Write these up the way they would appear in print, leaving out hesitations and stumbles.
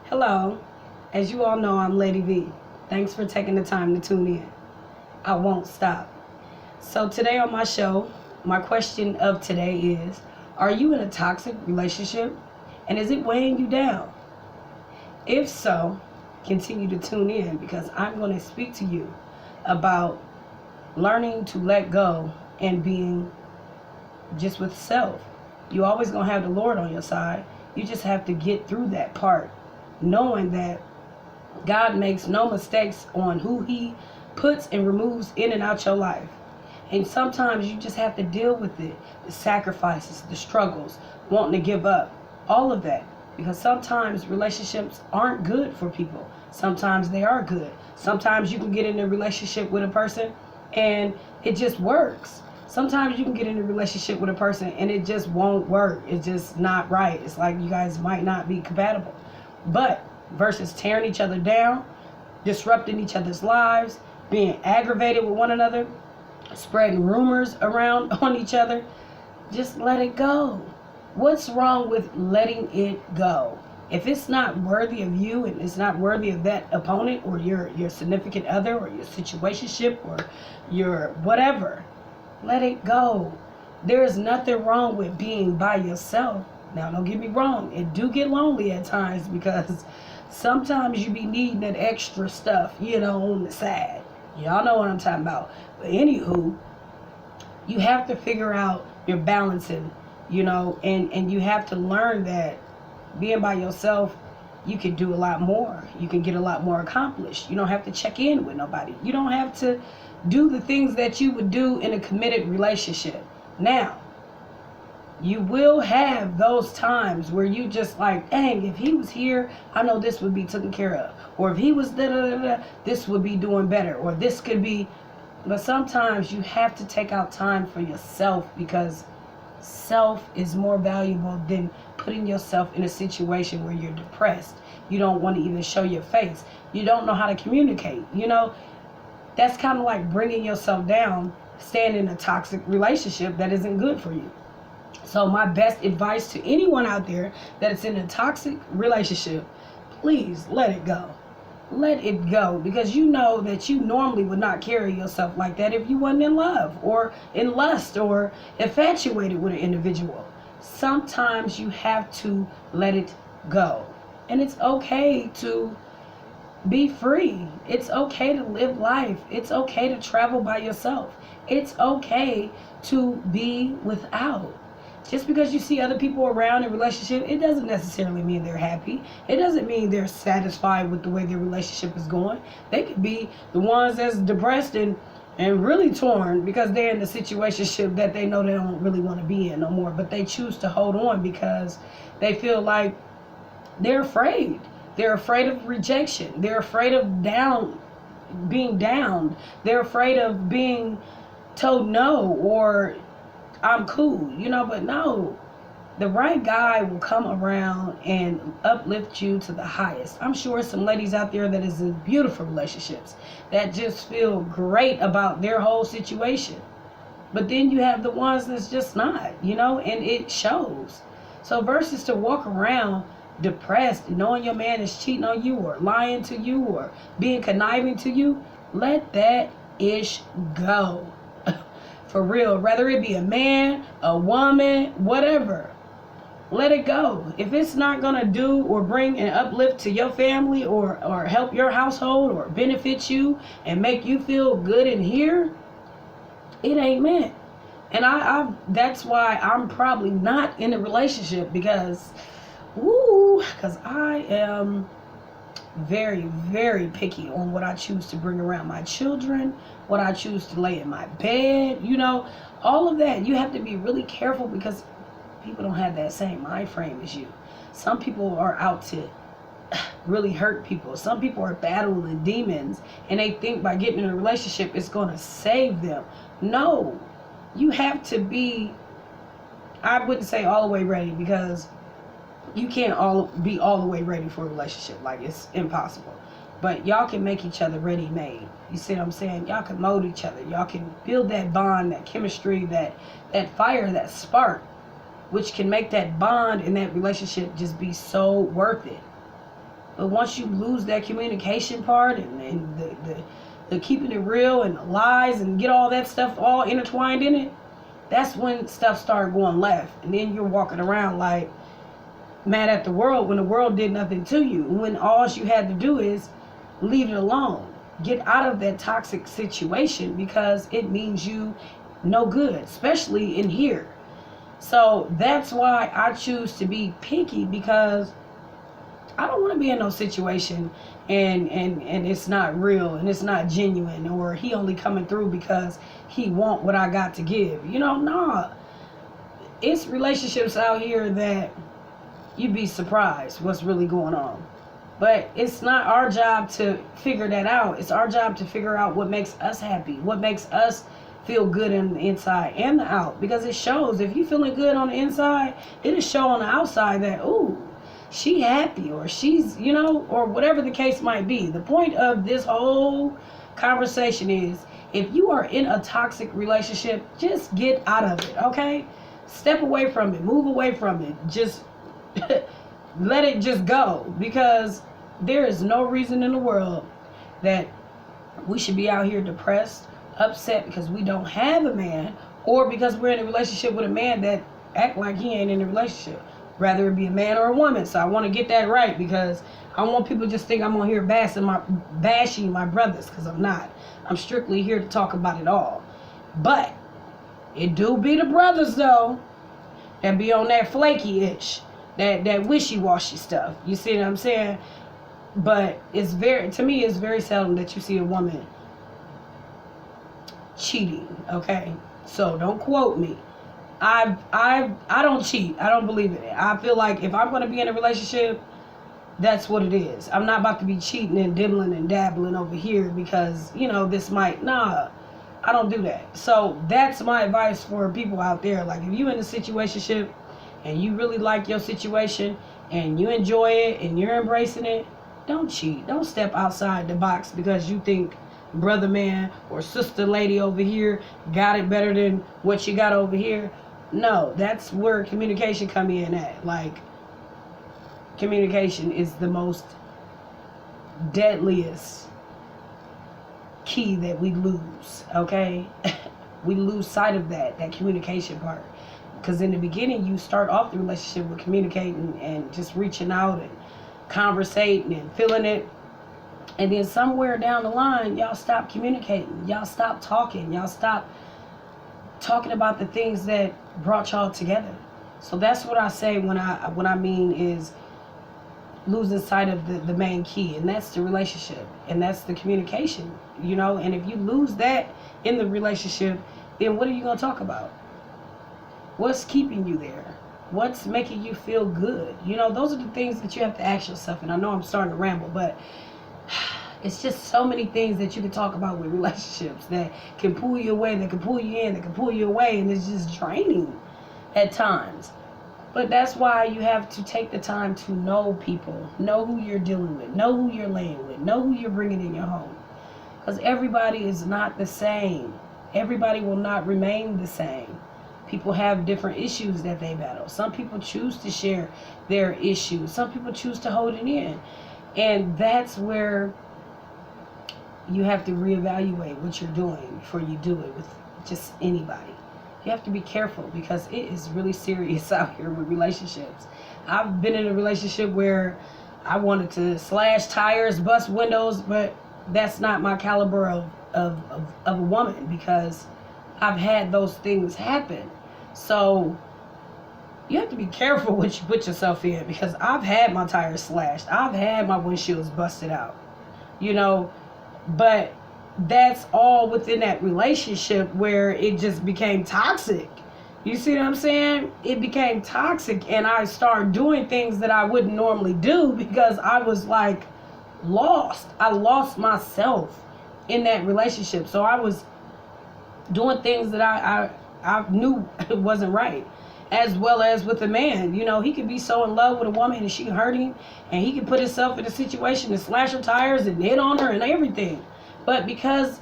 Hello, as you all know, I'm Lady V. Thanks for taking the time to tune in. I won't stop. So today on my show, my question of today is, are you in a toxic relationship and is it weighing you down? If so, continue to tune in because I'm going to speak to you about learning to let go and being just with self. You always going to have the Lord on your side. You just have to get through that part, knowing that God makes no mistakes on who he puts and removes in and out your life. And sometimes you just have to deal with it. The sacrifices, the struggles, wanting to give up, all of that. Because sometimes relationships aren't good for people. Sometimes they are good. Sometimes you can get in a relationship with a person and it just works. Sometimes you can get in a relationship with a person and it just won't work. It's just not right. It's like you guys might not be compatible. But versus tearing each other down, disrupting each other's lives, being aggravated with one another, spreading rumors around on each other, just let it go. What's wrong with letting it go? If it's not worthy of you and it's not worthy of that opponent or your significant other or your situationship or your whatever, let it go. There is nothing wrong with being by yourself. Now, don't get me wrong. It do get lonely at times because sometimes you be needing that extra stuff, on the side. Y'all know what I'm talking about. But anywho, you have to figure out your balancing, and you have to learn that being by yourself, you can do a lot more. You can get a lot more accomplished. You don't have to check in with nobody. You don't have to do the things that you would do in a committed relationship. Now, you will have those times where you just like, dang, if he was here, I know this would be taken care of. Or if he was this would be doing better. Or this could be. But sometimes you have to take out time for yourself because self is more valuable than putting yourself in a situation where you're depressed. You don't want to even show your face. You don't know how to communicate. That's kind of like bringing yourself down, staying in a toxic relationship that isn't good for you. So my best advice to anyone out there that is in a toxic relationship, please let it go. Let it go, because you know that you normally would not carry yourself like that if you wasn't in love or in lust or infatuated with an individual. Sometimes you have to let it go. And it's okay to be free. It's okay to live life. It's okay to travel by yourself. It's okay to be without. Just because you see other people around in a relationship, it doesn't necessarily mean they're happy. It doesn't mean they're satisfied with the way their relationship is going. They could be the ones that's depressed and really torn because they're in the situationship that they know they don't really want to be in no more. But they choose to hold on because they feel like they're afraid. They're afraid of rejection. They're afraid of being downed. They're afraid of being told no or I'm cool, but no, the right guy will come around and uplift you to the highest. I'm sure some ladies out there that is in beautiful relationships that just feel great about their whole situation. But then you have the ones that's just not, and it shows. So versus to walk around depressed, knowing your man is cheating on you or lying to you or being conniving to you, let that ish go. For real, whether it be a man, a woman, whatever, let it go. If it's not going to do or bring an uplift to your family or help your household or benefit you and make you feel good in here, it ain't meant. And I that's why I'm probably not in a relationship because I am very, very picky on what I choose to bring around my children, what I choose to lay in my bed, all of that. You have to be really careful because people don't have that same mind frame as you. Some people are out to really hurt people. Some people are battling demons and they think by getting in a relationship it's going to save them. No, you have to be, I wouldn't say all the way ready because you can't be all the way ready for a relationship. Like, it's impossible. But y'all can make each other ready-made. You see what I'm saying? Y'all can mold each other. Y'all can build that bond, that chemistry, that fire, that spark, which can make that bond and that relationship just be so worth it. But once you lose that communication part and the keeping it real and the lies and get all that stuff all intertwined in it, that's when stuff started going left. And then you're walking around like mad at the world when the world did nothing to you. When all you had to do is leave it alone. Get out of that toxic situation because it means you no good, especially in here. So that's why I choose to be picky, because I don't want to be in no situation and it's not real and it's not genuine, or he only coming through because he want what I got to give. Nah. It's relationships out here that you'd be surprised what's really going on. But it's not our job to figure that out. It's our job to figure out what makes us happy, what makes us feel good on the inside and the out. Because it shows. If you're feeling good on the inside, it'll show on the outside that, ooh, she happy, or she's, or whatever the case might be. The point of this whole conversation is, if you are in a toxic relationship, just get out of it, okay? Step away from it. Move away from it. Just let it just go, because there is no reason in the world that we should be out here depressed, upset because we don't have a man, or because we're in a relationship with a man that act like he ain't in a relationship. Rather it be a man or a woman. So I want to get that right, because I don't want people to just think I'm on here bashing my brothers, because I'm not. I'm strictly here to talk about it all. But it do be the brothers though that be on that flaky itch, that wishy-washy stuff. You see what I'm saying? But to me it's very seldom that you see a woman cheating, okay? So don't quote me. I don't cheat. I don't believe in it. I feel like if I'm going to be in a relationship, that's what it is. I'm not about to be cheating and dibbling and dabbling over here because, this might, nah, I don't do that. So that's my advice for people out there. Like, if you in a situationship and you really like your situation and you enjoy it and you're embracing it, don't cheat. Don't step outside the box because you think brother man or sister lady over here got it better than what you got over here. No, that's where communication come in at. Like, communication is the most deadliest key that we lose, okay? We lose sight of that communication part. Because in the beginning, you start off the relationship with communicating and just reaching out and conversating and feeling it. And then somewhere down the line, y'all stop communicating. Y'all stop talking. Y'all stop talking about the things that brought y'all together. So that's what I say when I mean is losing sight of the main key, and that's the relationship, and that's the communication, and if you lose that in the relationship, then what are you going to talk about? What's keeping you there? What's making you feel good? Those are the things that you have to ask yourself. And I know I'm starting to ramble, but it's just so many things that you can talk about with relationships that can pull you away, that can pull you in, that can pull you away, and it's just draining at times. But that's why you have to take the time to know people, know who you're dealing with, know who you're laying with, know who you're bringing in your home. Because everybody is not the same. Everybody will not remain the same. People have different issues that they battle. Some people choose to share their issues. Some people choose to hold it in. And that's where you have to reevaluate what you're doing before you do it with just anybody. You have to be careful because it is really serious out here with relationships. I've been in a relationship where I wanted to slash tires, bust windows, but that's not my caliber of a woman, because I've had those things happen. So you have to be careful what you put yourself in, because I've had my tires slashed. I've had my windshields busted out, but that's all within that relationship where it just became toxic. You see what I'm saying? It became toxic, and I started doing things that I wouldn't normally do because I was like lost. I lost myself in that relationship. So I was doing things that I knew it wasn't right. As well as with a man, he could be so in love with a woman and she hurt him, and he could put himself in a situation to slash her tires and hit on her and everything. But because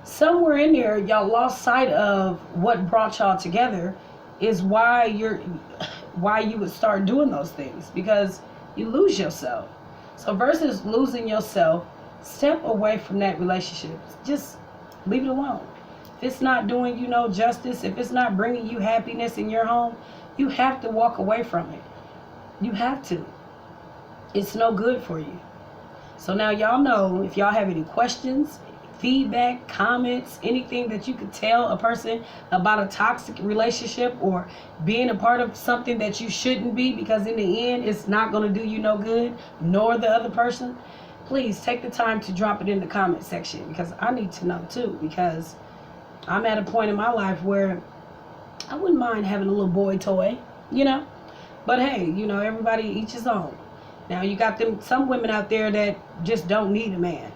somewhere in there y'all lost sight of what brought y'all together, is why you would start doing those things, because you lose yourself. So versus losing yourself, step away from that relationship. Just leave it alone. If it's not doing you no justice, if it's not bringing you happiness in your home, you have to walk away from it. You have to. It's no good for you. So now y'all know, if y'all have any questions, feedback, comments, anything that you could tell a person about a toxic relationship or being a part of something that you shouldn't be, because in the end it's not going to do you no good, nor the other person, please take the time to drop it in the comment section, because I need to know too, because I'm at a point in my life where I wouldn't mind having a little boy toy, you know, but hey, you know, everybody each his own. Now you got some women out there that just don't need a man.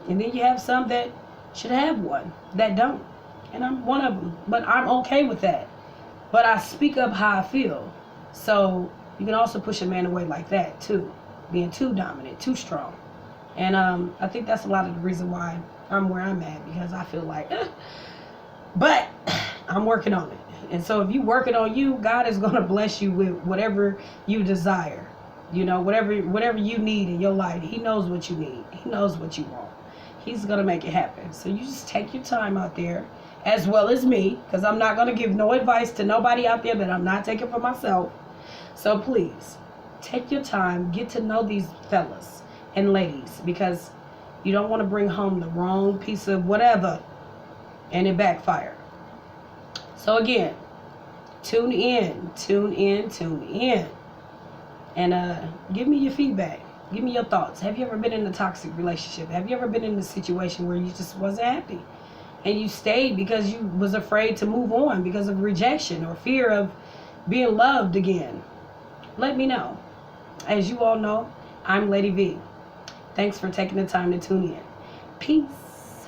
And then you have some that should have one that don't. And I'm one of them. But I'm okay with that. But I speak up how I feel. So you can also push a man away like that too. Being too dominant, too strong. And I think that's a lot of the reason why I'm where I'm at. Because I feel like, but I'm working on it. And so if you work it on you, God is going to bless you with whatever you desire. You know, whatever you need in your life. He knows what you need. He knows what you want. He's going to make it happen. So you just take your time out there, as well as me, because I'm not going to give no advice to nobody out there that I'm not taking for myself. So please, take your time, get to know these fellas and ladies, because you don't want to bring home the wrong piece of whatever and it backfire. So again, tune in. And give me your feedback. Give me your thoughts. Have you ever been in a toxic relationship? Have you ever been in a situation where you just wasn't happy? And you stayed because you was afraid to move on because of rejection or fear of being loved again? Let me know. As you all know, I'm Lady V. Thanks for taking the time to tune in. Peace.